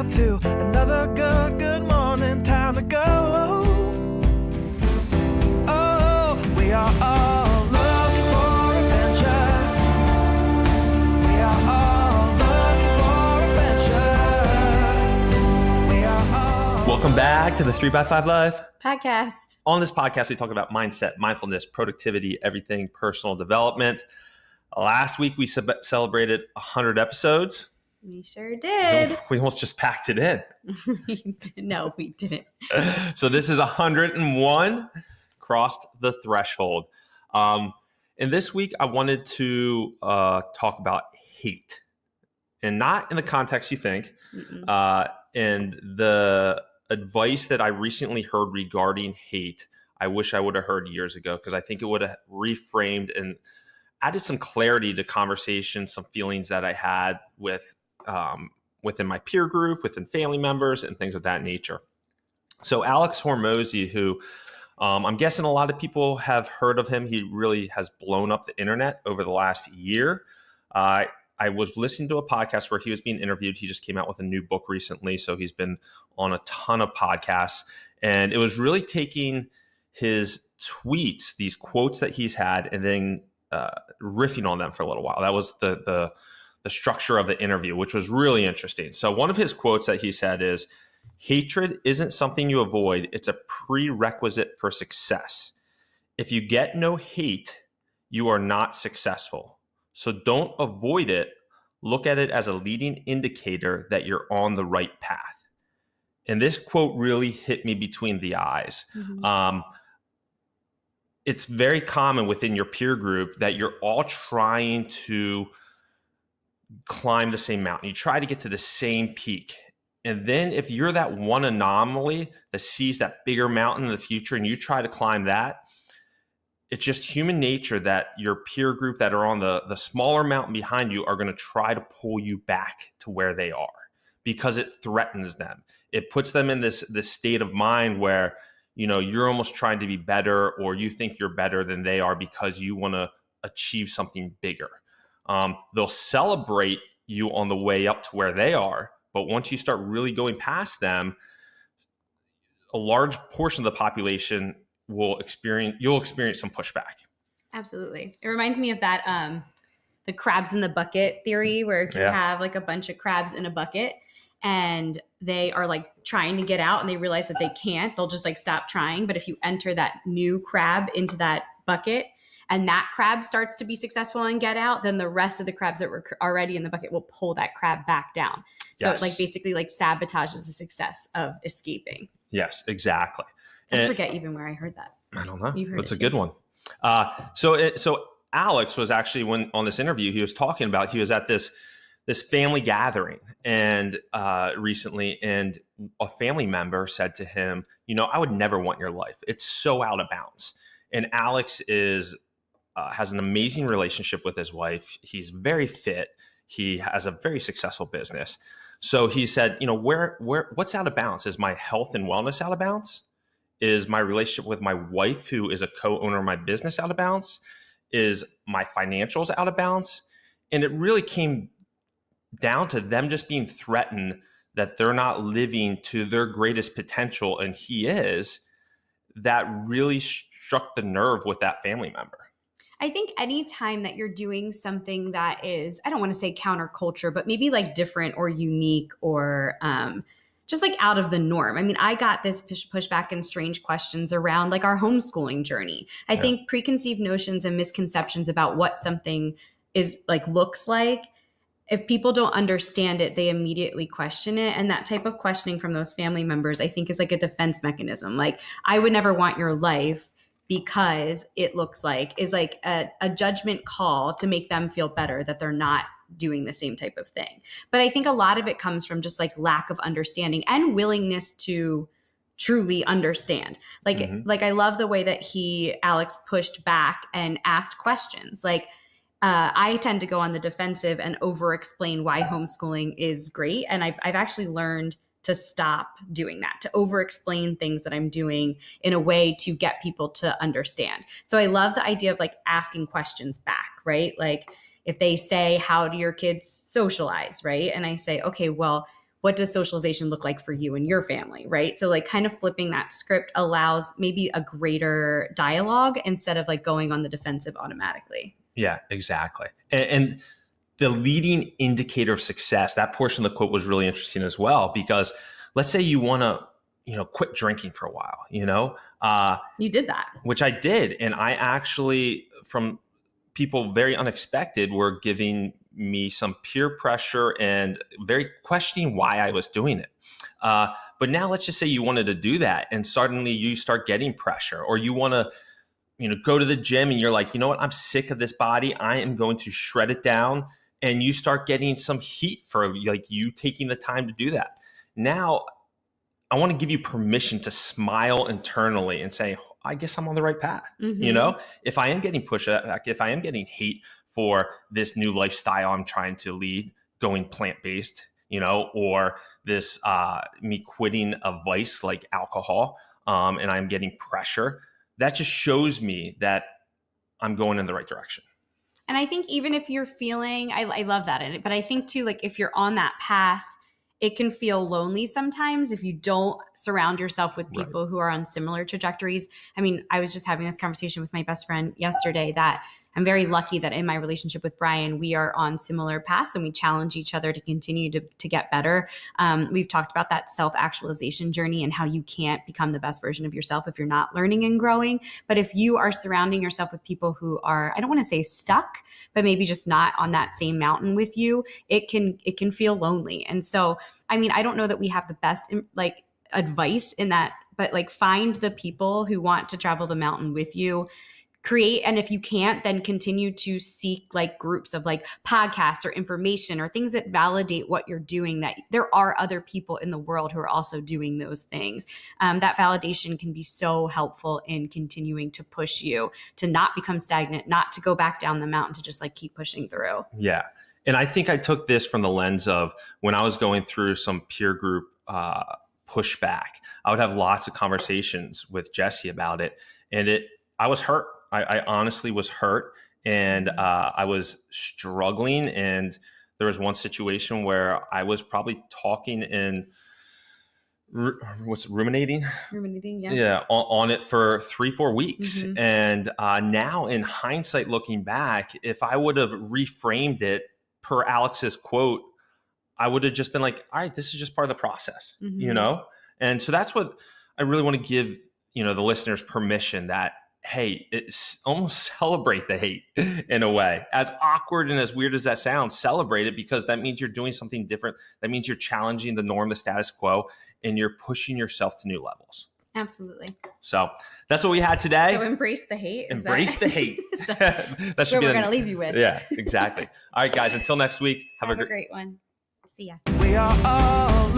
up to another good morning. Time to go. Oh, we are all looking for adventure. We are all looking for adventure. We are all... Welcome back to the 3x5 Live podcast. On this podcast, we talk about mindset, mindfulness, productivity, everything personal development. Last week, we celebrated 100 episodes. We sure did. We almost just packed it in. No, we didn't. So this is 101, crossed the threshold. And this week, I wanted to talk about hate. And not in the context you think. And the advice that I recently heard regarding hate, I wish I would have heard years ago, because I think it would have reframed and added some clarity to conversation, some feelings that I had with within my peer group, within family members, and things of that nature. So Alex Hormozi, who I'm guessing a lot of people have heard of him. He really has blown up the internet over the last year. I was listening to a podcast where he was being interviewed. He just came out with a new book recently, so he's been on a ton of podcasts. And it was really taking his tweets, these quotes that he's had, and then riffing on them for a little while. That was the structure of the interview, which was really interesting. So one of his quotes that he said is, "Hatred isn't something you avoid. It's a prerequisite for success. If you get no hate, you are not successful. So don't avoid it. Look at it as a leading indicator that you're on the right path." And this quote really hit me between the eyes. It's very common within your peer group that you're all trying to climb the same mountain. You try to get to the same peak. And then if you're that one anomaly that sees that bigger mountain in the future and you try to climb that, it's just human nature that your peer group that are on the smaller mountain behind you are going to try to pull you back to where they are because it threatens them. It puts them in this state of mind where, you know, you're almost trying to be better, or you think you're better than they are because you want to achieve something bigger. They'll celebrate you on the way up to where they are, but once you start really going past them, a large portion of the population you'll experience some pushback. Absolutely. It reminds me of that, the crabs in the bucket theory, where if you have like a bunch of crabs in a bucket and they are like trying to get out and they realize that they can't, they'll just like stop trying. But if you enter that new crab into that bucket and that crab starts to be successful and get out, then the rest of the crabs that were already in the bucket will pull that crab back down. So it like basically like sabotages the success of escaping. Yes, exactly. I forget even where I heard that. I don't know. That's a good one. So Alex was actually, when on this interview, he was talking about, he was at this family gathering and recently, and a family member said to him, "You know, I would never want your life. It's so out of bounds." And Alex has an amazing relationship with his wife. He's very fit. He has a very successful business. So he said, "You know, what's out of bounds? Is my health and wellness out of bounds? Is my relationship with my wife, who is a co-owner of my business, out of bounds? Is my financials out of bounds?" And it really came down to them just being threatened that they're not living to their greatest potential, and he is. That really struck the nerve with that family member. I think anytime that you're doing something that is, I don't want to say counterculture, but maybe like different or unique or just like out of the norm. I mean, I got this pushback and strange questions around like our homeschooling journey. I think preconceived notions and misconceptions about what something is like looks like, if people don't understand it, they immediately question it. And that type of questioning from those family members, I think, is like a defense mechanism. Like, I would never want your life because it looks like, is like a judgment call to make them feel better that they're not doing the same type of thing. But I think a lot of it comes from just like lack of understanding and willingness to truly understand. Like, like I love the way that Alex pushed back and asked questions. Like, I tend to go on the defensive and over-explain why homeschooling is great. And I've actually learned to stop doing that, to over-explain things that I'm doing in a way to get people to understand. So I love the idea of like asking questions back, right? Like if they say, how do your kids socialize, right? And I say, okay, well, what does socialization look like for you and your family, right? So like kind of flipping that script allows maybe a greater dialogue instead of like going on the defensive automatically. Yeah, exactly. And the leading indicator of success, that portion of the quote was really interesting as well, because let's say you want to, quit drinking for a while, You did that. which I did. And I actually, from people very unexpected, were giving me some peer pressure and very questioning why I was doing it. But now let's just say you wanted to do that and suddenly you start getting pressure, or you want to, go to the gym and you're like, you know what, I'm sick of this body. I am going to shred it down. And you start getting some heat for like you taking the time to do that. Now, I want to give you permission to smile internally and say, I guess I'm on the right path. Mm-hmm. If I am getting pushback, if I am getting hate for this new lifestyle I'm trying to lead, going plant-based, or this me quitting a vice like alcohol, and I'm getting pressure, that just shows me that I'm going in the right direction. And I think even if you're feeling, I love that in it, but I think too, like if you're on that path, it can feel lonely sometimes if you don't surround yourself with people who are on similar trajectories. I mean, I was just having this conversation with my best friend yesterday that I'm very lucky that in my relationship with Bryan, we are on similar paths and we challenge each other to continue to get better. We've talked about that self-actualization journey and how you can't become the best version of yourself if you're not learning and growing. But if you are surrounding yourself with people who are, I don't want to say stuck, but maybe just not on that same mountain with you, it can feel lonely. And so, I mean, I don't know that we have the best like advice in that, but like find the people who want to travel the mountain with you. Create, and if you can't, then continue to seek like groups of like podcasts or information or things that validate what you're doing, that there are other people in the world who are also doing those things. That validation can be so helpful in continuing to push you to not become stagnant, not to go back down the mountain, to just like keep pushing through. Yeah. And I think I took this from the lens of when I was going through some peer group pushback, I would have lots of conversations with Jessie about it. And I was hurt. I honestly was hurt, and I was struggling. And there was one situation where I was probably talking and ruminating, yeah, on it for 3-4 weeks. Mm-hmm. And now in hindsight, looking back, if I would have reframed it per Alex's quote, I would have just been like, all right, this is just part of the process, Mm-hmm. And so that's what I really want to give, the listeners permission that, hey, it's almost celebrate the hate in a way. As awkward and as weird as that sounds, celebrate it, because that means you're doing something different. That means you're challenging the norm, the status quo, and you're pushing yourself to new levels. Absolutely. So that's what we had today. So embrace the hate. Embrace the hate. That's what we're going to leave you with. Yeah, exactly. All right, guys, until next week, have a great one. See ya. We are all